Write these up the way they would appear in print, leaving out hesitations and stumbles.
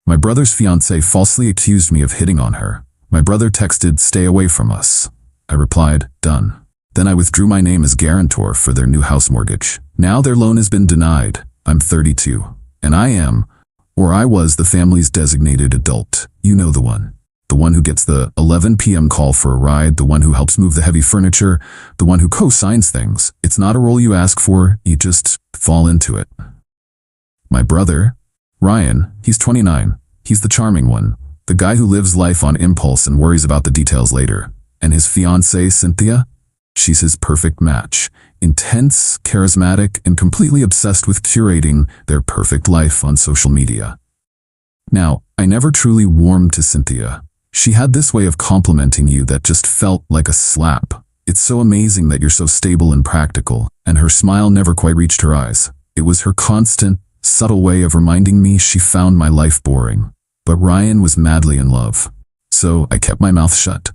My brother's fiancée falsely accused me of hitting on her. My brother texted, "Stay away from us." I replied, "Done." Then I withdrew my name as guarantor for their new house mortgage. Now their loan has been denied. I'm 32. And I was the family's designated adult. You know the one. The one who gets the 11 p.m. call for a ride, the one who helps move the heavy furniture, the one who co-signs things. It's not a role you ask for, you just fall into it. My brother, Ryan, he's 29. He's the charming one, the guy who lives life on impulse and worries about the details later. And his fiancée, Cynthia? She's his perfect match. Intense, charismatic, and completely obsessed with curating their perfect life on social media. Now, I never truly warmed to Cynthia. She had this way of complimenting you that just felt like a slap. It's so amazing that you're so stable and practical, and her smile never quite reached her eyes. It was her constant, subtle way of reminding me she found my life boring. But Ryan was madly in love. So I kept my mouth shut.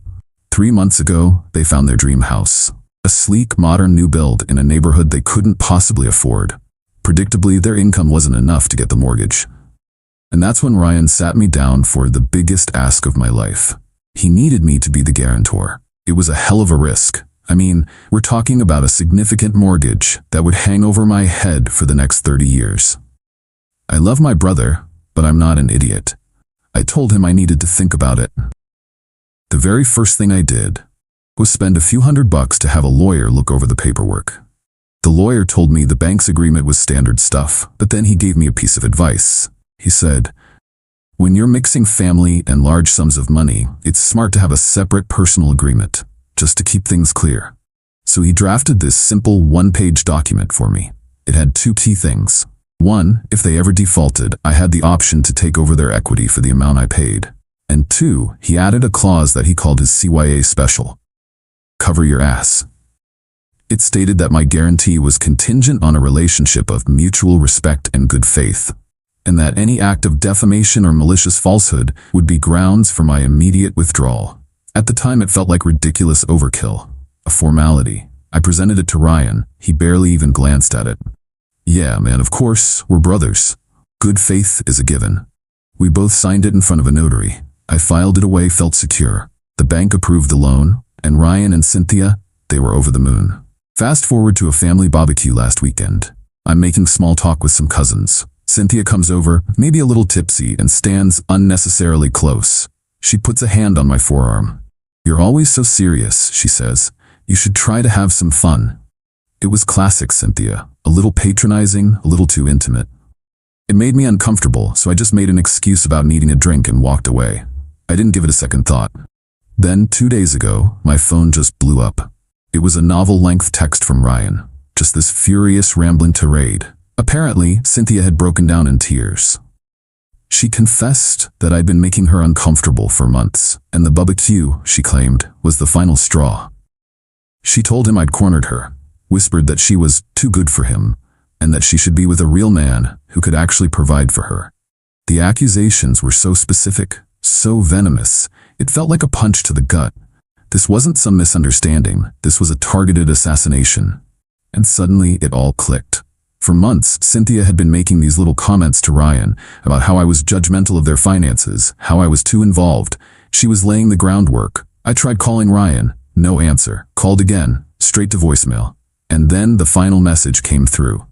3 months ago, they found their dream house. A sleek, modern new build in a neighborhood they couldn't possibly afford. Predictably, their income wasn't enough to get the mortgage. And that's when Ryan sat me down for the biggest ask of my life. He needed me to be the guarantor. It was a hell of a risk. I mean, we're talking about a significant mortgage that would hang over my head for the next 30 years. I love my brother, but I'm not an idiot. I told him I needed to think about it. The very first thing I did was spend a few $100 to have a lawyer look over the paperwork. The lawyer told me the bank's agreement was standard stuff, but then he gave me a piece of advice. He said, "When you're mixing family and large sums of money, it's smart to have a separate personal agreement, just to keep things clear." So he drafted this simple one-page document for me. It had 2 key things. 1, if they ever defaulted, I had the option to take over their equity for the amount I paid. And 2, he added a clause that he called his CYA special. Cover your ass. It stated that my guarantee was contingent on a relationship of mutual respect and good faith, and that any act of defamation or malicious falsehood would be grounds for my immediate withdrawal. At the time, it felt like ridiculous overkill, a formality. I presented it to Ryan. He barely even glanced at it. "Yeah, man, of course, we're brothers. Good faith is a given." We both signed it in front of a notary. I filed it away, felt secure. The bank approved the loan, and Ryan and Cynthia, they were over the moon. Fast forward to a family barbecue last weekend. I'm making small talk with some cousins. Cynthia comes over, maybe a little tipsy, and stands unnecessarily close. She puts a hand on my forearm. "You're always so serious," she says. "You should try to have some fun." It was classic Cynthia, a little patronizing, a little too intimate. It made me uncomfortable, so I just made an excuse about needing a drink and walked away. I didn't give it a second thought. Then, 2 days ago, my phone just blew up. It was a novel-length text from Ryan, just this furious, rambling tirade. Apparently, Cynthia had broken down in tears. She confessed that I'd been making her uncomfortable for months, and the barbecue, she claimed, was the final straw. She told him I'd cornered her, whispered that she was too good for him, and that she should be with a real man who could actually provide for her. The accusations were so specific, so venomous, it felt like a punch to the gut. This wasn't some misunderstanding, this was a targeted assassination. And suddenly it all clicked. For months, Cynthia had been making these little comments to Ryan about how I was judgmental of their finances, how I was too involved. She was laying the groundwork. I tried calling Ryan, no answer. Called again, straight to voicemail. And then the final message came through.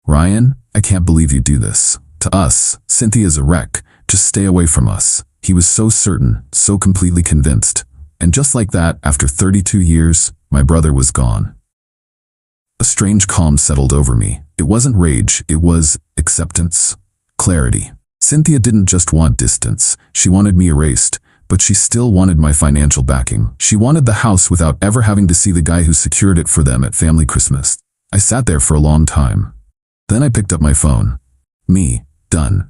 "Ryan, I can't believe you do this. To us, Cynthia's a wreck. Just stay away from us." He was so certain, so completely convinced. And just like that, after 32 years, my brother was gone. A strange calm settled over me. It wasn't rage, it was acceptance, clarity. Cynthia didn't just want distance, she wanted me erased, but she still wanted my financial backing. She wanted the house without ever having to see the guy who secured it for them at family Christmas. I sat there for a long time. Then I picked up my phone. Me, done.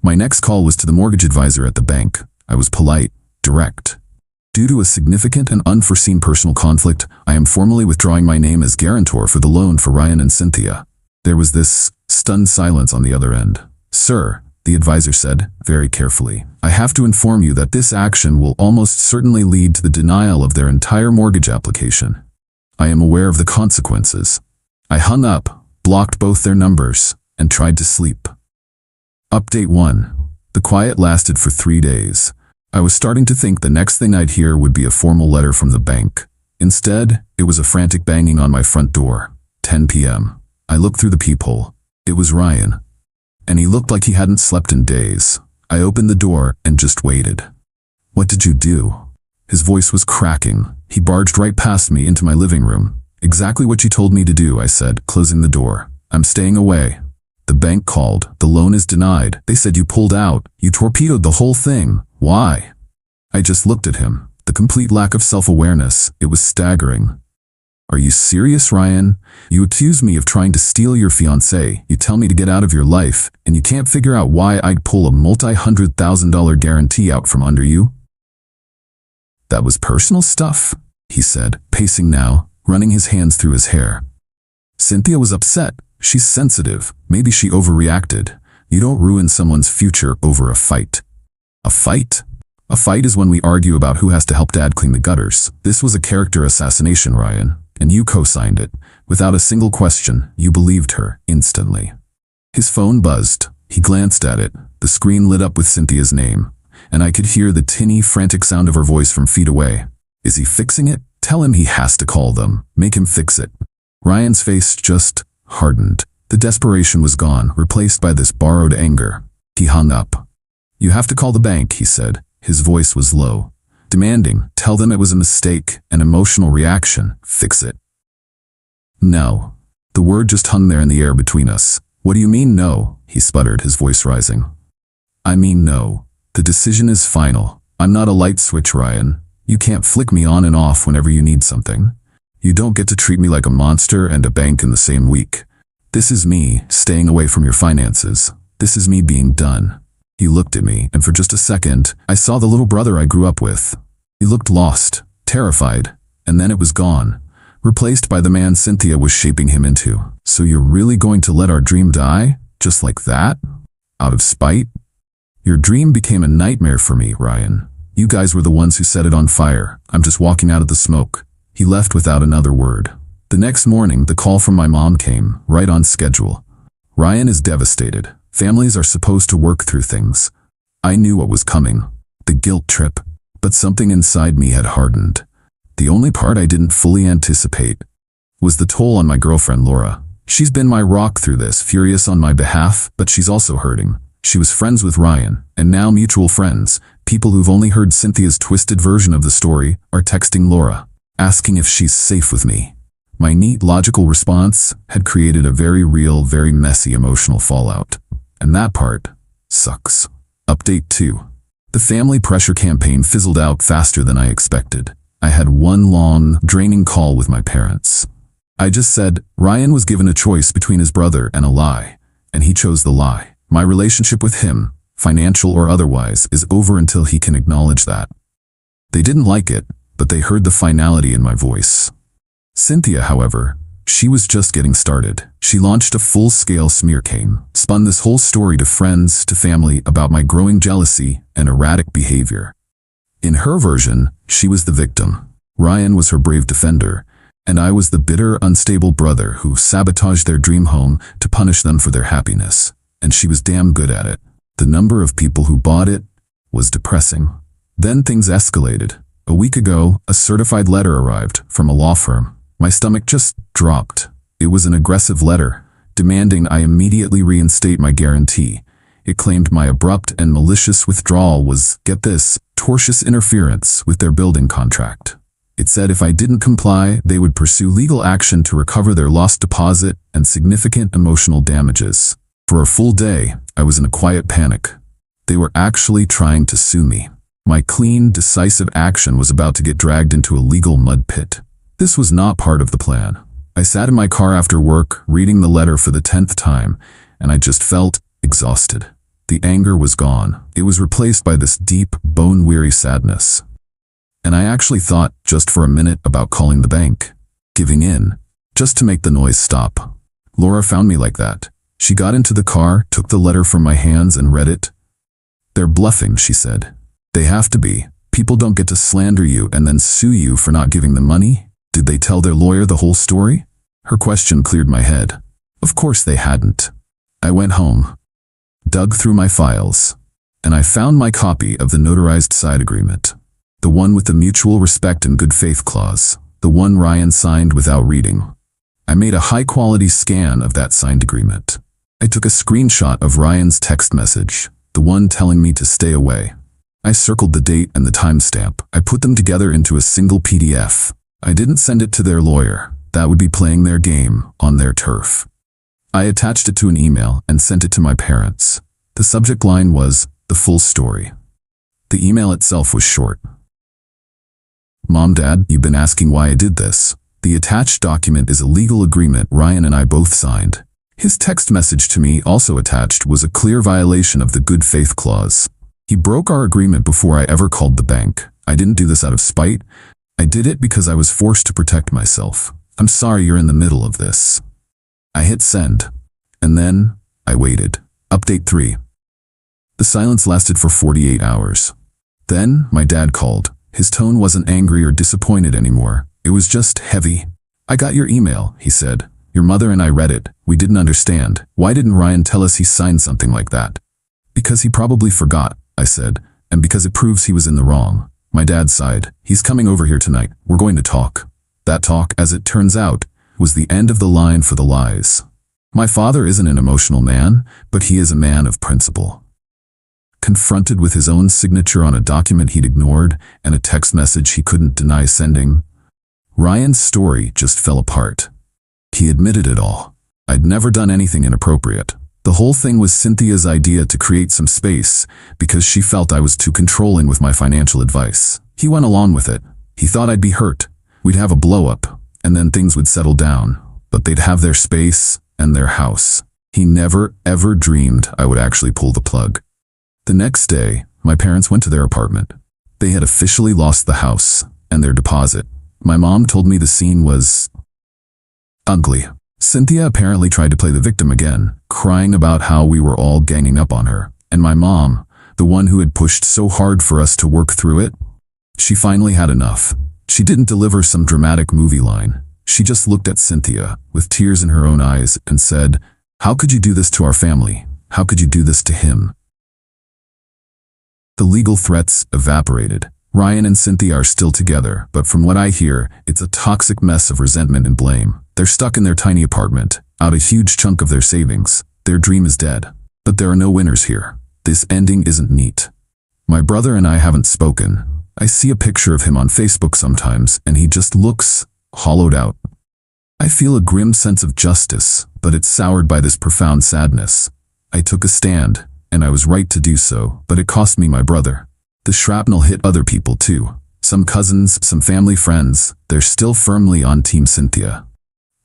My next call was to the mortgage advisor at the bank. I was polite, direct. "Due to a significant and unforeseen personal conflict, I am formally withdrawing my name as guarantor for the loan for Ryan and Cynthia." There was this stunned silence on the other end. "Sir," the advisor said, very carefully, "I have to inform you that this action will almost certainly lead to the denial of their entire mortgage application. I am aware of the consequences." I hung up, blocked both their numbers, and tried to sleep. Update 1. The quiet lasted for 3 days. I was starting to think the next thing I'd hear would be a formal letter from the bank. Instead, it was a frantic banging on my front door. 10 p.m. I looked through the peephole. It was Ryan. And he looked like he hadn't slept in days. I opened the door and just waited. "What did you do?" His voice was cracking. He barged right past me into my living room. "Exactly what you told me to do," I said, closing the door. "I'm staying away." "The bank called. The loan is denied. They said you pulled out. You torpedoed the whole thing. Why?" I just looked at him. The complete lack of self-awareness. It was staggering. "Are you serious, Ryan? You accuse me of trying to steal your fiancée. You tell me to get out of your life, and you can't figure out why I'd pull a multi-$100,000 guarantee out from under you?" "That was personal stuff," he said, pacing now, running his hands through his hair. "Cynthia was upset. She's sensitive. Maybe she overreacted. You don't ruin someone's future over a fight." "A fight?" "A fight is when we argue about who has to help Dad clean the gutters. This was a character assassination, Ryan, and you co-signed it. Without a single question, you believed her instantly." His phone buzzed. He glanced at it. The screen lit up with Cynthia's name, and I could hear the tinny, frantic sound of her voice from feet away. "Is he fixing it? Tell him he has to call them. Make him fix it." Ryan's face just hardened. The desperation was gone, replaced by this borrowed anger. He hung up. "You have to call the bank," he said. His voice was low, demanding, "Tell them it was a mistake, an emotional reaction. Fix it." "No." The word just hung there in the air between us. "What do you mean, no?" he sputtered, his voice rising. "I mean no. The decision is final. I'm not a light switch, Ryan. You can't flick me on and off whenever you need something. You don't get to treat me like a monster and a bank in the same week. This is me staying away from your finances. This is me being done." He looked at me, and for just a second, I saw the little brother I grew up with. He looked lost, terrified, and then it was gone, replaced by the man Cynthia was shaping him into. "So you're really going to let our dream die? Just like that? Out of spite?" "Your dream became a nightmare for me, Ryan. You guys were the ones who set it on fire. I'm just walking out of the smoke." He left without another word. The next morning, the call from my mom came, right on schedule. "Ryan is devastated. Families are supposed to work through things." I knew what was coming. The guilt trip. But something inside me had hardened. The only part I didn't fully anticipate was the toll on my girlfriend Laura. She's been my rock through this, furious on my behalf, but she's also hurting. She was friends with Ryan, and now mutual friends, people who've only heard Cynthia's twisted version of the story, are texting Laura, asking if she's safe with me. My neat, logical response had created a very real, very messy emotional fallout. And that part sucks. Update 2. The family pressure campaign fizzled out faster than I expected. I had one long, draining call with my parents. I just said, Ryan was given a choice between his brother and a lie, and he chose the lie. My relationship with him, financial or otherwise, is over until he can acknowledge that. They didn't like it, but they heard the finality in my voice. Cynthia, however, she was just getting started. She launched a full-scale smear campaign, spun this whole story to friends, to family, about my growing jealousy and erratic behavior. In her version, she was the victim. Ryan was her brave defender, and I was the bitter, unstable brother who sabotaged their dream home to punish them for their happiness. And she was damn good at it. The number of people who bought it was depressing. Then things escalated. A week ago, a certified letter arrived from a law firm. My stomach just dropped. It was an aggressive letter, demanding I immediately reinstate my guarantee. It claimed my abrupt and malicious withdrawal was, get this, tortious interference with their building contract. It said if I didn't comply, they would pursue legal action to recover their lost deposit and significant emotional damages. For a full day, I was in a quiet panic. They were actually trying to sue me. My clean, decisive action was about to get dragged into a legal mud pit. This was not part of the plan. I sat in my car after work, reading the letter for the 10th time, and I just felt exhausted. The anger was gone. It was replaced by this deep, bone-weary sadness. And I actually thought, just for a minute, about calling the bank. Giving in. Just to make the noise stop. Laura found me like that. She got into the car, took the letter from my hands and read it. "They're bluffing," she said. "They have to be. People don't get to slander you and then sue you for not giving them money." Did they tell their lawyer the whole story? Her question cleared my head. Of course they hadn't. I went home, dug through my files, and I found my copy of the notarized side agreement. The one with the mutual respect and good faith clause. The one Ryan signed without reading. I made a high-quality scan of that signed agreement. I took a screenshot of Ryan's text message, the one telling me to stay away. I circled the date and the timestamp. I put them together into a single PDF. I didn't send it to their lawyer. That would be playing their game on their turf. I attached it to an email and sent it to my parents. The subject line was, "The full story." The email itself was short. "Mom, Dad, you've been asking why I did this. The attached document is a legal agreement Ryan and I both signed. His text message to me, also attached, was a clear violation of the good faith clause. He broke our agreement before I ever called the bank. I didn't do this out of spite. I did it because I was forced to protect myself. I'm sorry you're in the middle of this." I hit send. And then, I waited. Update 3. The silence lasted for 48 hours. Then, my dad called. His tone wasn't angry or disappointed anymore. It was just heavy. "I got your email," he said. "Your mother and I read it. We didn't understand. Why didn't Ryan tell us he signed something like that?" "Because he probably forgot," I said, "and because it proves he was in the wrong." My dad sighed. "He's coming over here tonight. We're going to talk." That talk, as it turns out, was the end of the line for the lies. My father isn't an emotional man, but he is a man of principle. Confronted with his own signature on a document he'd ignored and a text message he couldn't deny sending, Ryan's story just fell apart. He admitted it all. I'd never done anything inappropriate. The whole thing was Cynthia's idea to create some space because she felt I was too controlling with my financial advice. He went along with it. He thought I'd be hurt. We'd have a blow-up, and then things would settle down. But they'd have their space and their house. He never, ever dreamed I would actually pull the plug. The next day, my parents went to their apartment. They had officially lost the house and their deposit. My mom told me the scene was ugly. Cynthia apparently tried to play the victim again, crying about how we were all ganging up on her. And my mom, the one who had pushed so hard for us to work through it, she finally had enough. She didn't deliver some dramatic movie line. She just looked at Cynthia, with tears in her own eyes, and said, "How could you do this to our family? How could you do this to him?" The legal threats evaporated. Ryan and Cynthia are still together, but from what I hear, it's a toxic mess of resentment and blame. They're stuck in their tiny apartment, out a huge chunk of their savings. Their dream is dead. But there are no winners here. This ending isn't neat. My brother and I haven't spoken. I see a picture of him on Facebook sometimes, and he just looks hollowed out. I feel a grim sense of justice, but it's soured by this profound sadness. I took a stand, and I was right to do so, but it cost me my brother. The shrapnel hit other people too. Some cousins, some family friends. They're still firmly on Team Cynthia.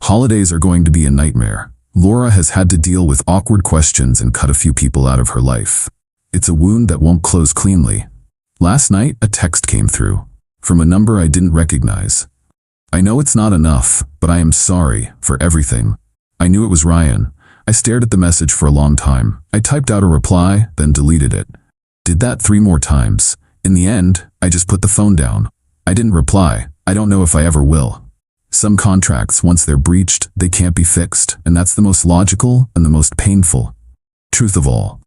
Holidays are going to be a nightmare. Laura has had to deal with awkward questions and cut a few people out of her life. It's a wound that won't close cleanly. Last night, a text came through, from a number I didn't recognize. I know it's not enough, but I am sorry for everything. I knew it was Ryan. I stared at the message for a long time. I typed out a reply, then deleted it. Did that 3 more times. In the end, I just put the phone down. I didn't reply. I don't know if I ever will. Some contracts, once they're breached, they can't be fixed, and that's the most logical and the most painful truth of all.